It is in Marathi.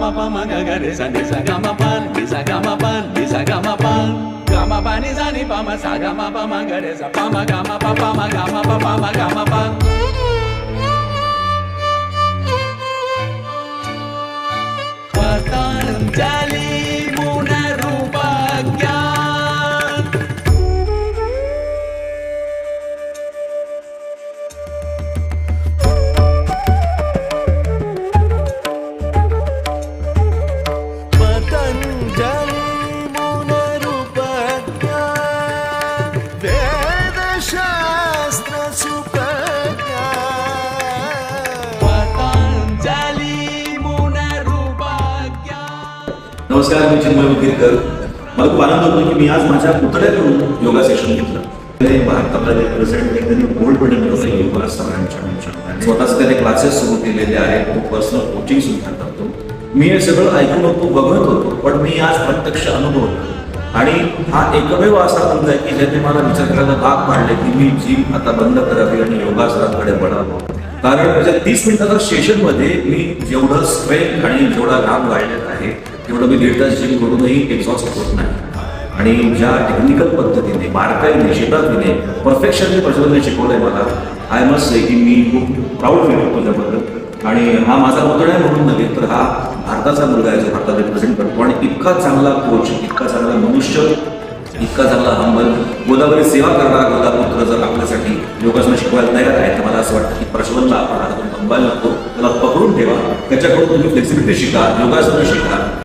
ma pa ma ga ga re sa ni sa ga ma pa ni sa ga ma pa ni sa ga ma pa ni sa ni pa ma sa ga ma pa ma ga re sa pa ma ga ma pa ma ga ma pa ma ga ma pa. Patanjali मुनरूपज्ञा नमस्कार, मी चिन्मय मुखेरकर. मला खूप आनंद होतो की मी आज माझ्या पुतळ्याकडून योगा सेशन घेतलं. भारतातला प्रेसिडेंट त्यांनी गोल्ड मेडल मिळवलं योगा सगळ्यांच्या स्वतःच त्याने क्लासेस सुरू केलेले आहेत. तो पर्सनल कोचिंग सुद्धा करतो. मी हे सगळं ऐकून होतो, बघत होतो, पण मी आज प्रत्यक्ष अनुभवतो आणि हा एकमेव असा अंग आहे की ज्याने मला विचार करायला भाग पाडले की मी जिम आता बंद करावी आणि योगासनाकडे वळावं. कारण माझ्या 30 मिनिटाच्या सेशनमध्ये मी जेवढं स्ट्रेंथ आणि जेवढा घाम गाळलेला आहे तेवढं मी 1.5 तास जिम करूनही एक्झॉस्ट होत नाही. आणि ज्या टेक्निकल पद्धतीने बारकाईने शिकवणे परफेक्शनने प्रज्वलने शिकवलंय मला, आय मस्ट से की मी खूप प्राऊड फील करतो त्याबद्दल. आणि हा माझा पुतळा म्हणून नव्हे तर हा भारताचा मुलगा आहे जो भारताला रिप्रेझेंट करतो आणि इतका चांगला कोच, इतका चांगला मनुष्य, इतका चांगला हंबल, गोदावरी सेवा करणारा गोदापुत्र जर आपल्यासाठी योगासनं शिकवायला तयार आहे तर मला असं वाटतं की प्रज्वलला आपण हातातून थांबायला नको, त्याला पकडून ठेवा, त्याच्याकडून तुम्ही फ्लेक्सिबिलिटी शिका, योगासनं शिका.